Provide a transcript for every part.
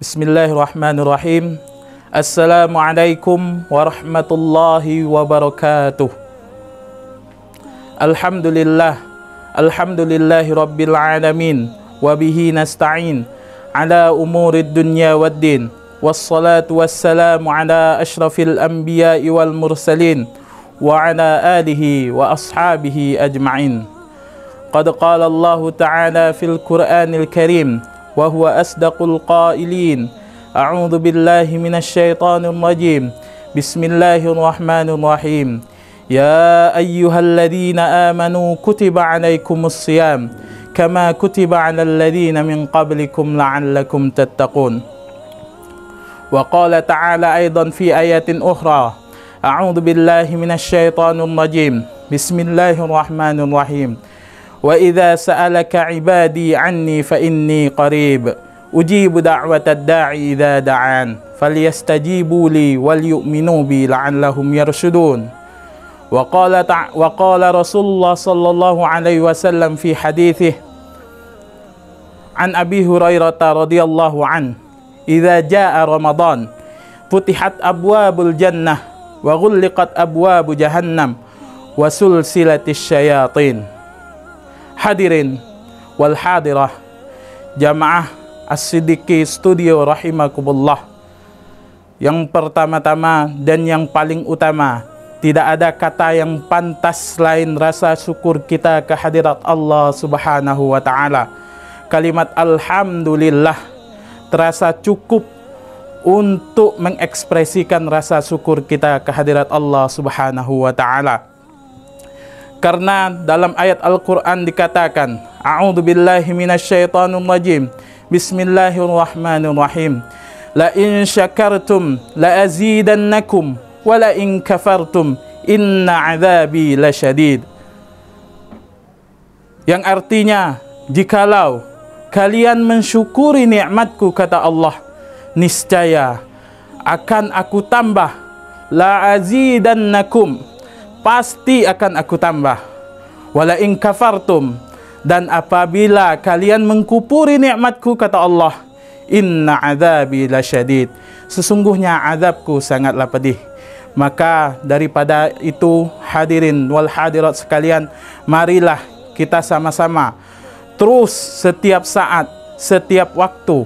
Bismillahirrahmanirrahim. Assalamualaikum warahmatullahi wabarakatuh. Alhamdulillahi rabbil alamin. Wabihi nasta'in ala umurid dunya waddin. Wassalatu wassalamu ala ashrafil anbiya'i wal mursalin wa ala alihi wa ashabihi ajma'in. Qad qala Allah ta'ala fil Qur'anil Karim wa huwa asdaqul qailin. A'udzu billahi minasy syaithanir rajim. Bismillahirrahmanirrahim. Ya ayyuhalladzina amanu kutiba 'alaikumus shiyam kama kutiba 'alal ladzina min qablikum la'allakum tattaqun. Wa qala ta'ala aidan fi ayatin ukhra. A'udzu billahi minasy syaithanir rajim. Bismillahirrahmanirrahim. Wa idza sa'alaka 'ibadi 'anni fa inni qarib ujibu da'watad da'i idza da'an falyastajibu li wal yu'minu bi la'allahum yarshudun. Wa qala Rasulullah sallallahu alaihi wasallam fi haditsih an Abi Hurairah radhiyallahu an, idza jaa Ramadan futihat abwabul jannah wa ghulliqat abwabu jahannam wa sulsilatis syayatin. Hadirin wal hadirah jamaah As-Siddiqi Studio rahimakumullah. Yang pertama-tama dan yang paling utama, tidak ada kata yang pantas selain rasa syukur kita kehadirat Allah Subhanahu wa taala. Kalimat alhamdulillah terasa cukup untuk mengekspresikan rasa syukur kita kehadirat Allah Subhanahu wa taala. Karena dalam ayat Al-Quran dikatakan, A'udzu billahi minasyaitonir rajim. Bismillahirrahmanirrahim. La in syakartum la azidannakum wa la in kafartum inna 'adzabi lasyadid. Yang artinya, jikalau kalian mensyukuri nikmatku, kata Allah, niscaya akan aku tambah. La azidannakum, pasti akan aku tambah. Wala in kafartum, dan apabila kalian mengkufuri nikmatku, kata Allah, inna adzabi lasyadid, sesungguhnya azabku sangatlah pedih. Maka daripada itu, hadirin wal hadirat sekalian, marilah kita sama-sama terus setiap saat, setiap waktu,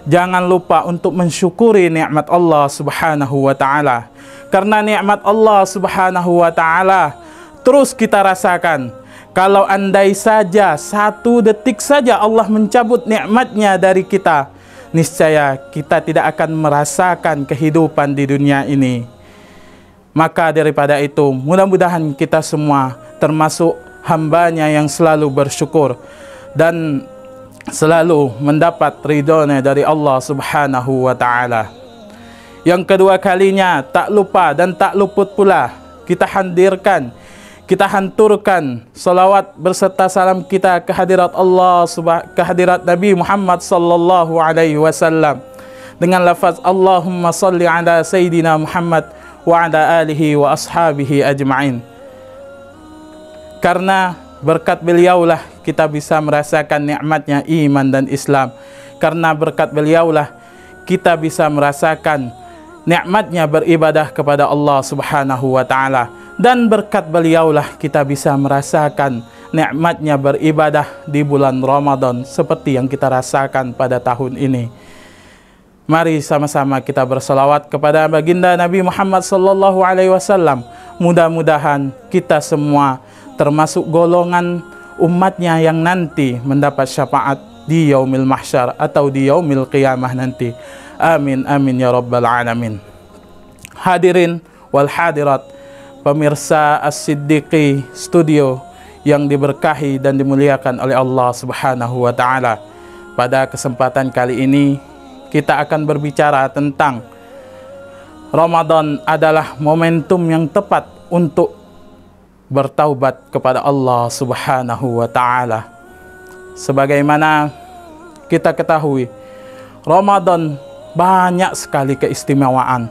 jangan lupa untuk mensyukuri nikmat Allah Subhanahu wa taala. Karena nikmat Allah Subhanahu wa taala terus kita rasakan. Kalau andai saja 1 detik saja Allah mencabut nikmatnya dari kita, niscaya kita tidak akan merasakan kehidupan di dunia ini. Maka daripada itu, mudah-mudahan kita semua termasuk hambanya yang selalu bersyukur dan selalu mendapat ridhonya dari Allah Subhanahu wa taala. Yang kedua kalinya, tak lupa dan tak luput pula kita hadirkan, kita hanturkan salawat berserta salam kita kehadirat Allah, kehadirat Nabi Muhammad sallallahu alaihi wasallam dengan lafaz Allahumma salli ala Sayyidina Muhammad wa ala alihi wa ashabihi ajma'in. Karena berkat beliaulah kita bisa merasakan nikmatnya iman dan Islam. Karena berkat beliaulah kita bisa merasakan nikmatnya beribadah kepada Allah Subhanahu wa taala, dan berkat beliaulah kita bisa merasakan nikmatnya beribadah di bulan Ramadan seperti yang kita rasakan pada tahun ini. Mari sama-sama kita berselawat kepada baginda Nabi Muhammad sallallahu alaihi wasallam. Mudah-mudahan kita semua termasuk golongan umatnya yang nanti mendapat syafaat di yaumil mahsyar atau di yaumil qiyamah nanti. Amin amin ya rabbal alamin. Hadirin wal hadirat, pemirsa As-Siddiqi Studio yang diberkahi dan dimuliakan oleh Allah Subhanahu wa taala. Pada kesempatan kali ini kita akan berbicara tentang Ramadan adalah momentum yang tepat untuk bertaubat kepada Allah Subhanahu wa taala. Sebagaimana kita ketahui, Ramadan banyak sekali keistimewaan.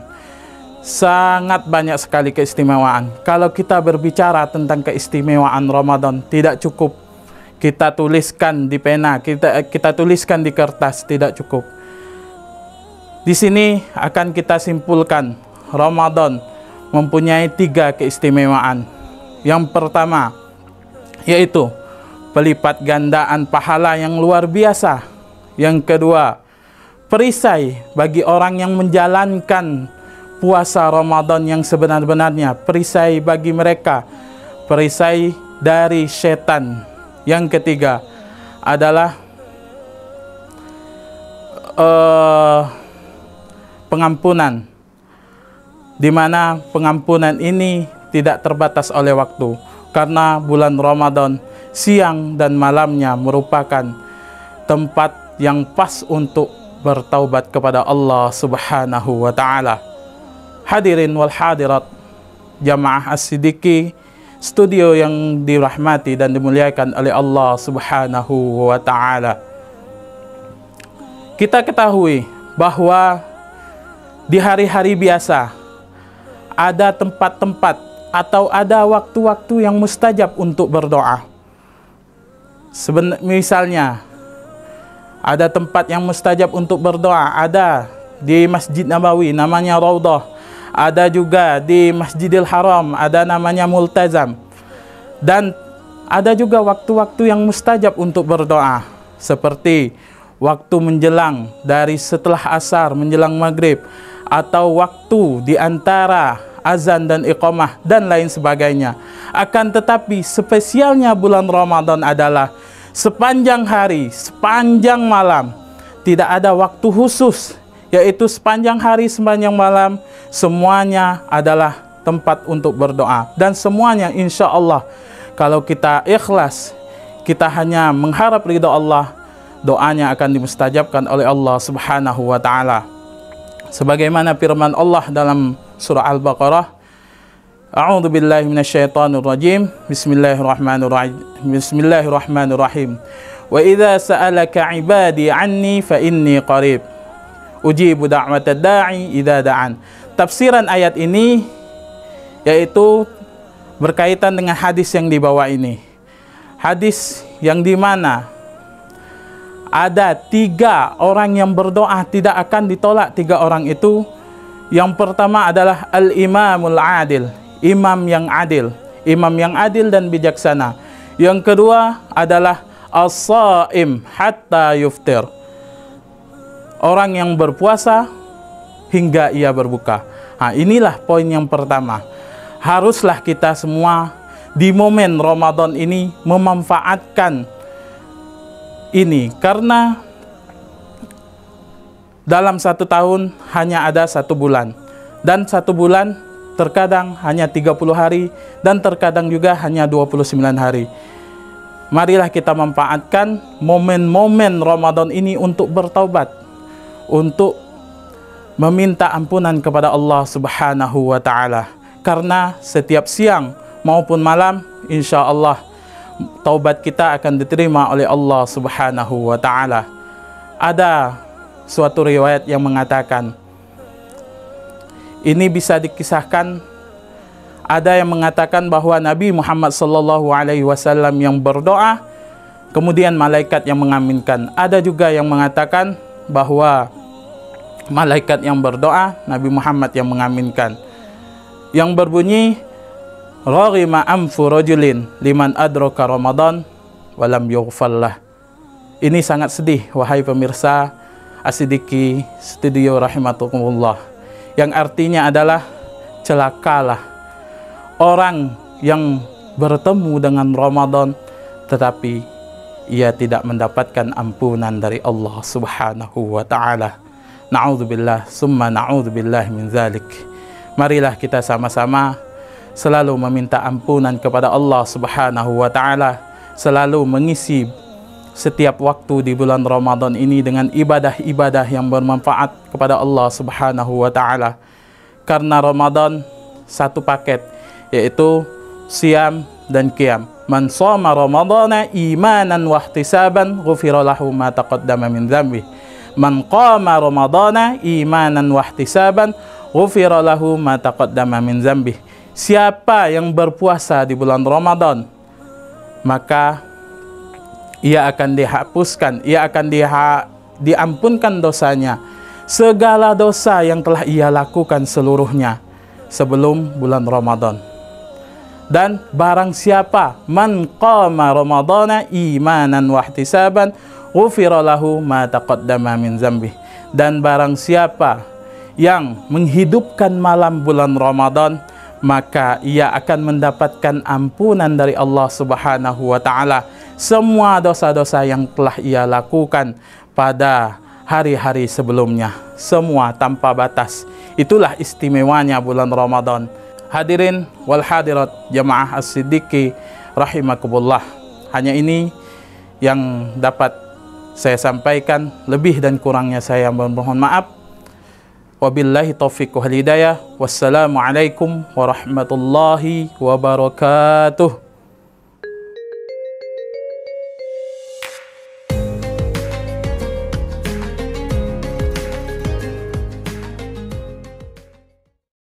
Sangat banyak sekali keistimewaan. Kalau kita berbicara tentang keistimewaan Ramadan, tidak cukup kita tuliskan di pena, kita tuliskan di kertas, tidak cukup. Di sini akan kita simpulkan Ramadan mempunyai 3 keistimewaan. Yang pertama yaitu pelipat gandaan pahala yang luar biasa. Yang kedua, perisai bagi orang yang menjalankan puasa Ramadan yang sebenar-benarnya. Perisai bagi mereka, perisai dari setan. Yang ketiga adalah pengampunan, di mana pengampunan ini tidak terbatas oleh waktu, karena bulan Ramadan siang dan malamnya merupakan tempat yang pas untuk bertaubat kepada Allah Subhanahu wa Ta'ala. Hadirin wal hadirat jamaah As-Siddiqi, studio yang dirahmati dan dimuliakan oleh Allah Subhanahu wa Ta'ala. Kita ketahui bahwa di hari-hari biasa ada tempat-tempat atau ada waktu-waktu yang mustajab untuk berdoa. Misalnya ada tempat yang mustajab untuk berdoa, ada di Masjid Nabawi namanya Raudhah, ada juga di Masjidil Haram ada namanya Multazam, dan ada juga waktu-waktu yang mustajab untuk berdoa, seperti waktu menjelang dari setelah asar menjelang maghrib, atau waktu di antara azan dan iqamah dan lain sebagainya. Akan tetapi spesialnya bulan Ramadan adalah sepanjang hari, sepanjang malam, tidak ada waktu khusus, yaitu sepanjang hari, sepanjang malam, semuanya adalah tempat untuk berdoa. Dan semuanya insya Allah, kalau kita ikhlas, kita hanya mengharap ridha Allah, doanya akan dimustajabkan oleh Allah Subhanahu wa Ta'ala. Sebagaimana firman Allah dalam surah Al-Baqarah, A'udzu billahi minasyaitonir rajim. Bismillahirrahmanirrahim. Wa idza sa'alaka 'ibadi 'anni fa inni qarib. Ujibu da'watad da'i idza da'an. Tafsiran ayat ini yaitu berkaitan dengan hadis yang dibawa ini. Hadis yang dimana ada 3 orang yang berdoa tidak akan ditolak. 3 orang itu, yang pertama adalah al-imamul adil, imam yang adil, imam yang adil dan bijaksana. Yang kedua adalah as-saim hatta yuftir, orang yang berpuasa hingga ia berbuka. Nah, inilah poin yang pertama. Haruslah kita semua di momen Ramadan ini memanfaatkan ini, karena dalam 1 tahun hanya ada 1 bulan, dan 1 bulan terkadang hanya 30 hari dan terkadang juga hanya 29 hari. Marilah kita manfaatkan momen-momen Ramadan ini untuk bertaubat, untuk meminta ampunan kepada Allah Subhanahu wa Ta'ala, karena setiap siang maupun malam insya Allah taubat kita akan diterima oleh Allah Subhanahu wa Ta'ala. Ada suatu riwayat yang mengatakan, ini bisa dikisahkan, ada yang mengatakan bahwa Nabi Muhammad SAW yang berdoa, kemudian malaikat yang mengaminkan. Ada juga yang mengatakan bahwa malaikat yang berdoa, Nabi Muhammad yang mengaminkan, yang berbunyi, Raghima anfu rajulin liman adraka Ramadan walam yughfallah. Ini sangat sedih, wahai pemirsa As-Siddiqi Studio rahimakumullah, yang artinya adalah celakalah orang yang bertemu dengan Ramadan tetapi ia tidak mendapatkan ampunan dari Allah Subhanahu wa Ta'ala. Na'udzubillah summa na'udzubillah min zalik. Marilah kita sama-sama selalu meminta ampunan kepada Allah Subhanahu wa Ta'ala, selalu mengisi setiap waktu di bulan Ramadan ini dengan ibadah-ibadah yang bermanfaat kepada Allah Subhanahu wa Ta'ala. Karena Ramadan 1 paket, yaitu siam dan qiyam. Man shoma Ramadana imanan wa ihtisaban ghufira lahu ma taqaddama min dzambi. Man qama Ramadana imanan wa ihtisaban ghufira lahu ma taqaddama min dzambi. Siapa yang berpuasa di bulan Ramadan, maka ia akan dihapuskan, ia akan diampunkan dosanya segala dosa yang telah ia lakukan seluruhnya sebelum bulan Ramadan. Dan barang siapa man qama ramadhana imanan wa ihtisaban ghufira lahu ma taqaddama min dzambih. Dan barang siapa yang menghidupkan malam bulan Ramadan, maka ia akan mendapatkan ampunan dari Allah Subhanahu wa taala semua dosa-dosa yang telah ia lakukan pada hari-hari sebelumnya, semua tanpa batas. Itulah istimewanya bulan Ramadan. Hadirin wal hadirat jamaah as-siddiqi rahimakumullah. Hanya ini yang dapat saya sampaikan, lebih dan kurangnya saya mohon maaf. Wabillahi taufiq wal hidayah. Wassalamualaikum warahmatullahi wabarakatuh.